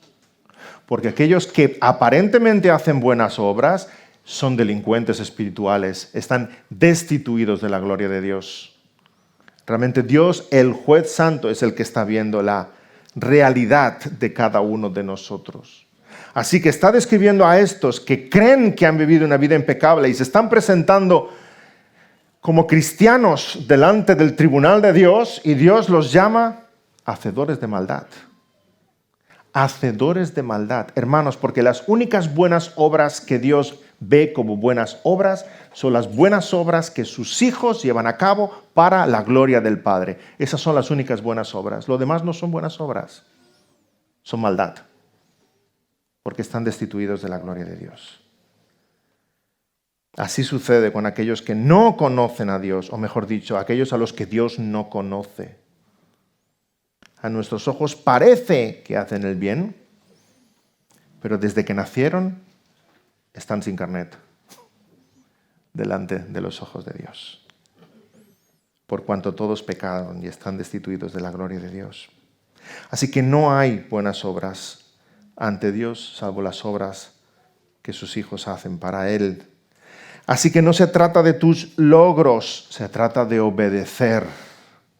Porque aquellos que aparentemente hacen buenas obras son delincuentes espirituales, están destituidos de la gloria de Dios. Realmente Dios, el juez santo, es el que está viendo la realidad de cada uno de nosotros. Así que está describiendo a estos que creen que han vivido una vida impecable y se están presentando como cristianos delante del tribunal de Dios, y Dios los llama hacedores de maldad. Hacedores de maldad. Hermanos, porque las únicas buenas obras que Dios ve como buenas obras son las buenas obras que sus hijos llevan a cabo para la gloria del Padre. Esas son las únicas buenas obras. Lo demás no son buenas obras. son maldad, porque están destituidos de la gloria de Dios. Así sucede con aquellos que no conocen a Dios, o mejor dicho, aquellos a los que Dios no conoce. A nuestros ojos parece que hacen el bien, pero desde que nacieron están sin carnet delante de los ojos de Dios. Por cuanto todos pecaron y están destituidos de la gloria de Dios. Así que no hay buenas obras ante Dios, salvo las obras que sus hijos hacen para Él. Así que no se trata de tus logros, se trata de obedecer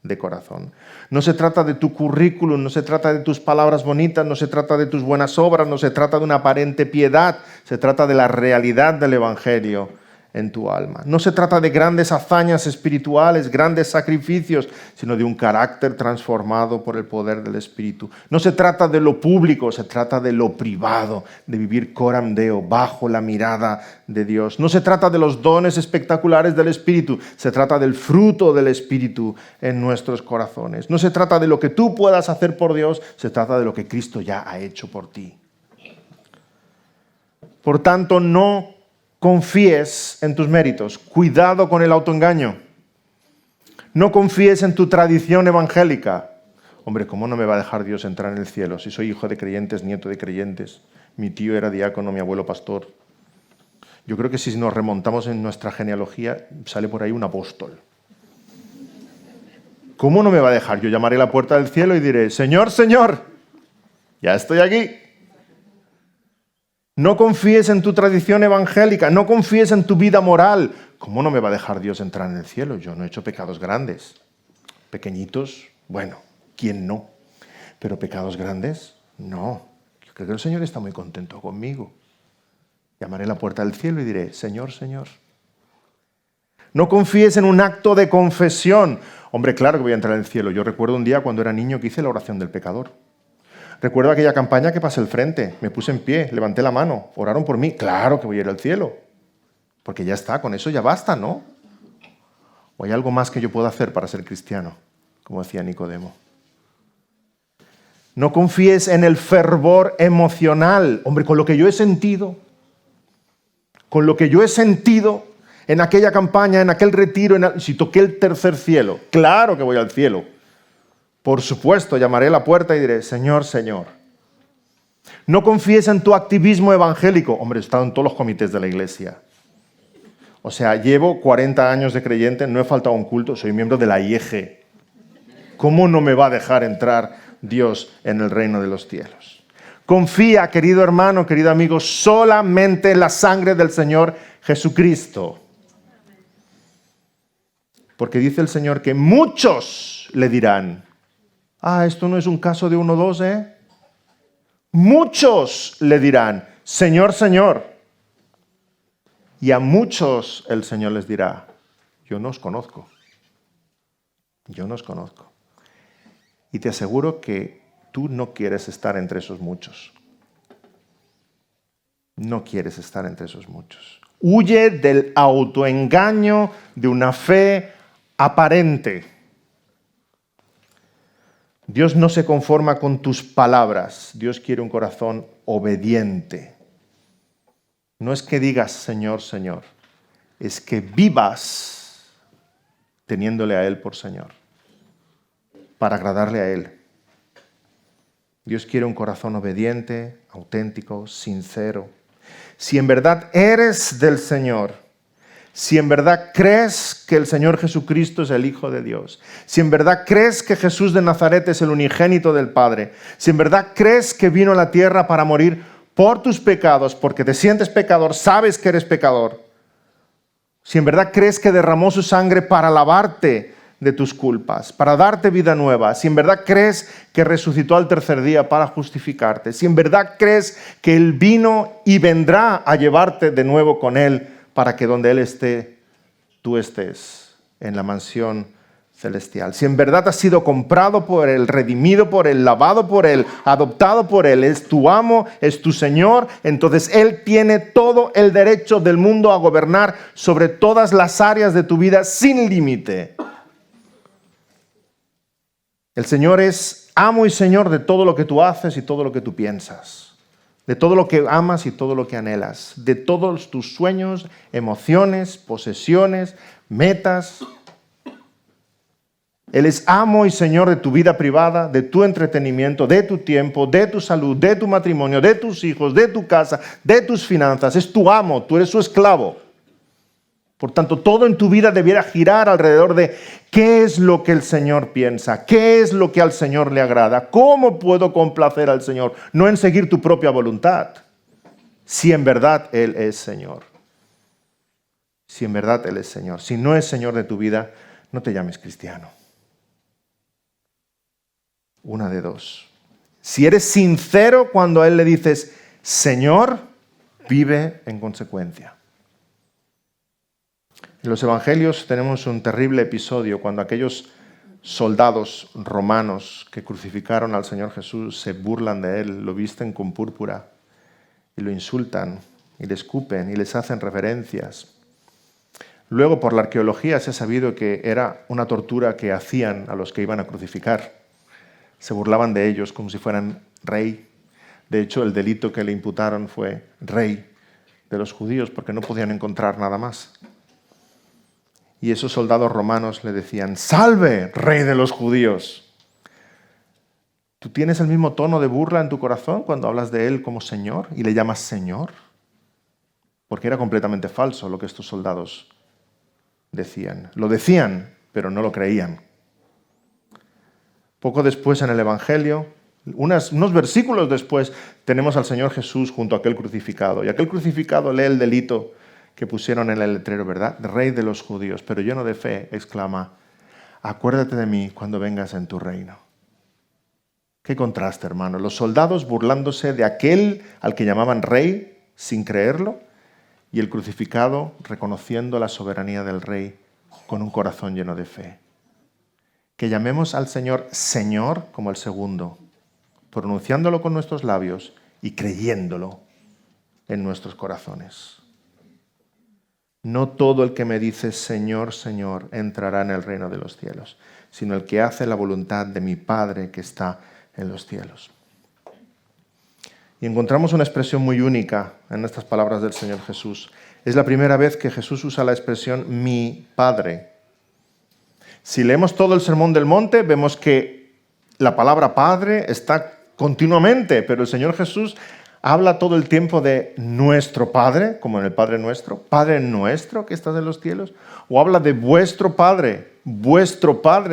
de corazón. No se trata de tu currículum, no se trata de tus palabras bonitas, no se trata de tus buenas obras, no se trata de una aparente piedad, se trata de la realidad del Evangelio en tu alma. No se trata de grandes hazañas espirituales, grandes sacrificios, sino de un carácter transformado por el poder del Espíritu. No se trata de lo público, se trata de lo privado, de vivir coram Deo, bajo la mirada de Dios. No se trata de los dones espectaculares del Espíritu, se trata del fruto del Espíritu en nuestros corazones. No se trata de lo que tú puedas hacer por Dios, se trata de lo que Cristo ya ha hecho por ti. Por tanto, no confíes en tus méritos. Cuidado con el autoengaño. No confíes en tu tradición evangélica. Hombre, ¿cómo no me va a dejar Dios entrar en el cielo? Si soy hijo de creyentes, nieto de creyentes. Mi tío era diácono, mi abuelo pastor. Yo creo que si nos remontamos en nuestra genealogía, sale por ahí un apóstol. ¿Cómo no me va a dejar? Yo llamaré a la puerta del cielo y diré, Señor, Señor, ya estoy aquí. No confíes en tu tradición evangélica, no confíes en tu vida moral. ¿Cómo no me va a dejar Dios entrar en el cielo? Yo no he hecho pecados grandes. Pequeñitos, bueno, ¿quién no? Pero pecados grandes, no. Yo creo que el Señor está muy contento conmigo. Llamaré a la puerta del cielo y diré, Señor, Señor. No confíes en un acto de confesión. Hombre, claro que voy a entrar en el cielo. Yo recuerdo un día cuando era niño que hice la oración del pecador. Recuerdo aquella campaña que pasé al frente, me puse en pie, levanté la mano, oraron por mí. Claro que voy a ir al cielo, porque ya está, con eso ya basta, ¿no? ¿O hay algo más que yo pueda hacer para ser cristiano? Como decía Nicodemo. No confíes en el fervor emocional. Hombre, con lo que yo he sentido en aquella campaña, en aquel retiro, si toqué el tercer cielo, claro que voy al cielo. Por supuesto, llamaré a la puerta y diré, Señor, Señor. No confíes en tu activismo evangélico. Hombre, he estado en todos los comités de la iglesia. O sea, llevo 40 años de creyente, no he faltado a un culto, soy miembro de la IEG. ¿Cómo no me va a dejar entrar Dios en el reino de los cielos? Confía, querido hermano, querido amigo, solamente en la sangre del Señor Jesucristo. Porque dice el Señor que muchos le dirán, esto no es un caso de 1 o 2, ¿eh? Muchos le dirán, Señor, Señor. Y a muchos el Señor les dirá, yo no os conozco. Yo no os conozco. Y te aseguro que tú no quieres estar entre esos muchos. No quieres estar entre esos muchos. Huye del autoengaño de una fe aparente. Dios no se conforma con tus palabras. Dios quiere un corazón obediente. No es que digas Señor, Señor. Es que vivas teniéndole a Él por Señor. Para agradarle a Él. Dios quiere un corazón obediente, auténtico, sincero. Si en verdad eres del Señor, si en verdad crees que el Señor Jesucristo es el Hijo de Dios, si en verdad crees que Jesús de Nazaret es el unigénito del Padre, si en verdad crees que vino a la tierra para morir por tus pecados, porque te sientes pecador, sabes que eres pecador, si en verdad crees que derramó su sangre para lavarte de tus culpas, para darte vida nueva, si en verdad crees que resucitó al tercer día para justificarte, si en verdad crees que Él vino y vendrá a llevarte de nuevo con Él, para que donde Él esté, tú estés en la mansión celestial. Si en verdad has sido comprado por Él, redimido por Él, lavado por Él, adoptado por Él, es tu amo, es tu Señor, entonces Él tiene todo el derecho del mundo a gobernar sobre todas las áreas de tu vida sin límite. El Señor es amo y Señor de todo lo que tú haces y todo lo que tú piensas, de todo lo que amas y todo lo que anhelas, de todos tus sueños, emociones, posesiones, metas. Él es amo y Señor de tu vida privada, de tu entretenimiento, de tu tiempo, de tu salud, de tu matrimonio, de tus hijos, de tu casa, de tus finanzas. Es tu amo, tú eres su esclavo. Por tanto, todo en tu vida debiera girar alrededor de qué es lo que el Señor piensa, qué es lo que al Señor le agrada, cómo puedo complacer al Señor, no en seguir tu propia voluntad, si en verdad Él es Señor. Si en verdad Él es Señor. Si no es Señor de tu vida, no te llames cristiano. Una de dos. Si eres sincero cuando a Él le dices, Señor, vive en consecuencia. En los evangelios tenemos un terrible episodio cuando aquellos soldados romanos que crucificaron al Señor Jesús se burlan de Él, lo visten con púrpura y lo insultan y le escupen y les hacen reverencias. Luego, por la arqueología se ha sabido que era una tortura que hacían a los que iban a crucificar. Se burlaban de ellos como si fueran rey. De hecho, el delito que le imputaron fue rey de los judíos porque no podían encontrar nada más. Y esos soldados romanos le decían, ¡salve, rey de los judíos! ¿Tú tienes el mismo tono de burla en tu corazón cuando hablas de él como Señor y le llamas Señor? Porque era completamente falso lo que estos soldados decían. Lo decían, pero no lo creían. Poco después en el Evangelio, unos versículos después, tenemos al Señor Jesús junto a aquel crucificado. Y aquel crucificado lee el delito que pusieron en el letrero, ¿verdad? Rey de los judíos, pero lleno de fe, exclama, acuérdate de mí cuando vengas en tu reino. Qué contraste, hermano. Los soldados burlándose de aquel al que llamaban rey sin creerlo, y el crucificado reconociendo la soberanía del rey con un corazón lleno de fe. Que llamemos al Señor Señor como el segundo, pronunciándolo con nuestros labios y creyéndolo en nuestros corazones. No todo el que me dice Señor, Señor, entrará en el reino de los cielos, sino el que hace la voluntad de mi Padre que está en los cielos. Y encontramos una expresión muy única en estas palabras del Señor Jesús. Es la primera vez que Jesús usa la expresión mi Padre. Si leemos todo el Sermón del Monte, vemos que la palabra Padre está continuamente, pero el Señor Jesús habla todo el tiempo de nuestro Padre, como en el Padre Nuestro que estás en los cielos, o habla de vuestro Padre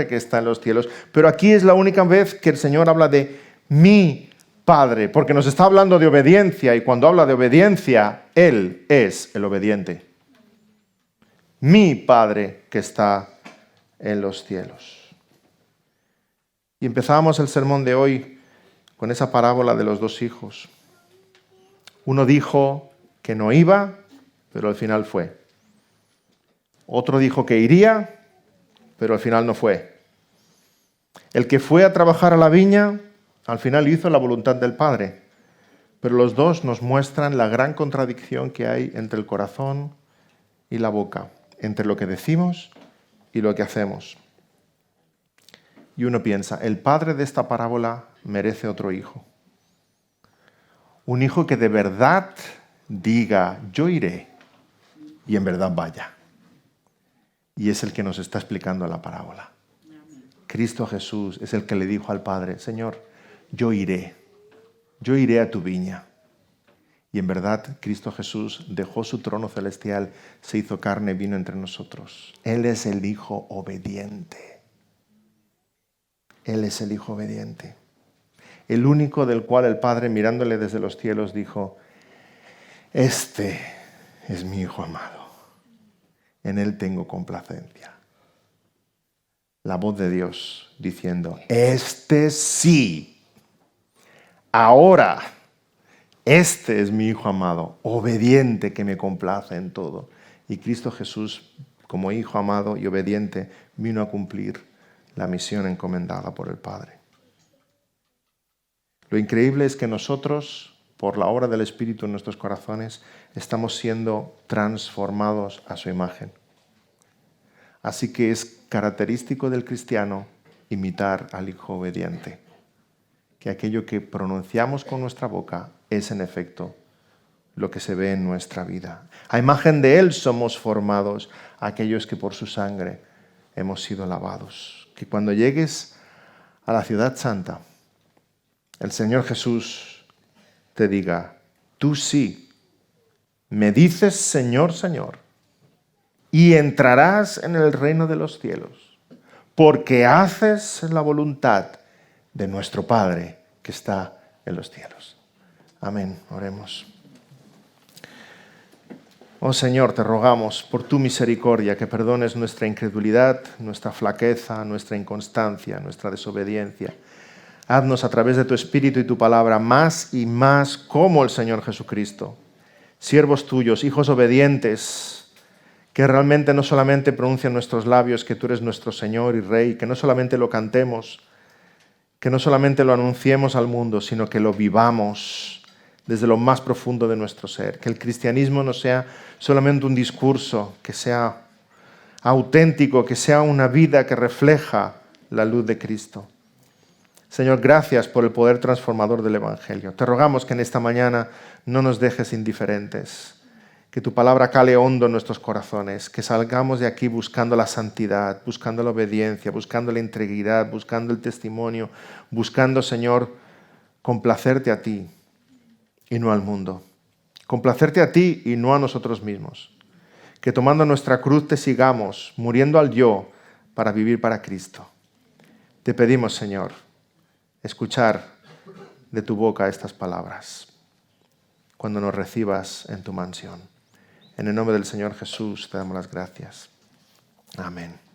que está en los cielos. Pero aquí es la única vez que el Señor habla de mi Padre, porque nos está hablando de obediencia, y cuando habla de obediencia, Él es el obediente. Mi Padre que está en los cielos. Y empezamos el sermón de hoy con esa parábola de los dos hijos. Uno dijo que no iba, pero al final fue. Otro dijo que iría, pero al final no fue. El que fue a trabajar a la viña, al final hizo la voluntad del Padre. Pero los dos nos muestran la gran contradicción que hay entre el corazón y la boca, entre lo que decimos y lo que hacemos. Y uno piensa, el padre de esta parábola merece otro hijo. Un hijo que de verdad diga, yo iré, y en verdad vaya. Y es el que nos está explicando la parábola. Cristo Jesús es el que le dijo al Padre, Señor, yo iré a tu viña. Y en verdad Cristo Jesús dejó su trono celestial, se hizo carne, vino entre nosotros. Él es el Hijo obediente. Él es el Hijo obediente. El único del cual el Padre, mirándole desde los cielos, dijo, este es mi Hijo amado. En él tengo complacencia. La voz de Dios diciendo, este sí, ahora, este es mi Hijo amado, obediente, que me complace en todo. Y Cristo Jesús, como Hijo amado y obediente, vino a cumplir la misión encomendada por el Padre. Lo increíble es que nosotros, por la obra del Espíritu en nuestros corazones, estamos siendo transformados a su imagen. Así que es característico del cristiano imitar al Hijo obediente. que aquello que pronunciamos con nuestra boca es en efecto lo que se ve en nuestra vida. A imagen de Él somos formados, aquellos que por su sangre hemos sido lavados. Que cuando llegues a la ciudad santa, el Señor Jesús te diga, tú sí, me dices Señor, Señor, y entrarás en el reino de los cielos, porque haces la voluntad de nuestro Padre que está en los cielos. Amén. Oremos. Oh Señor, te rogamos por tu misericordia que perdones nuestra incredulidad, nuestra flaqueza, nuestra inconstancia, nuestra desobediencia. Haznos a través de tu Espíritu y tu palabra más y más como el Señor Jesucristo. Siervos tuyos, hijos obedientes, que realmente no solamente pronuncian nuestros labios que tú eres nuestro Señor y Rey, que no solamente lo cantemos, que no solamente lo anunciemos al mundo, sino que lo vivamos desde lo más profundo de nuestro ser. Que el cristianismo no sea solamente un discurso, que sea auténtico, que sea una vida que refleja la luz de Cristo. Señor, gracias por el poder transformador del Evangelio. Te rogamos que en esta mañana no nos dejes indiferentes, que tu palabra cale hondo en nuestros corazones, que salgamos de aquí buscando la santidad, buscando la obediencia, buscando la integridad, buscando el testimonio, buscando, Señor, complacerte a ti y no al mundo. Complacerte a ti y no a nosotros mismos. Que tomando nuestra cruz te sigamos, muriendo al yo para vivir para Cristo. Te pedimos, Señor, escuchar de tu boca estas palabras cuando nos recibas en tu mansión. En el nombre del Señor Jesús te damos las gracias. Amén.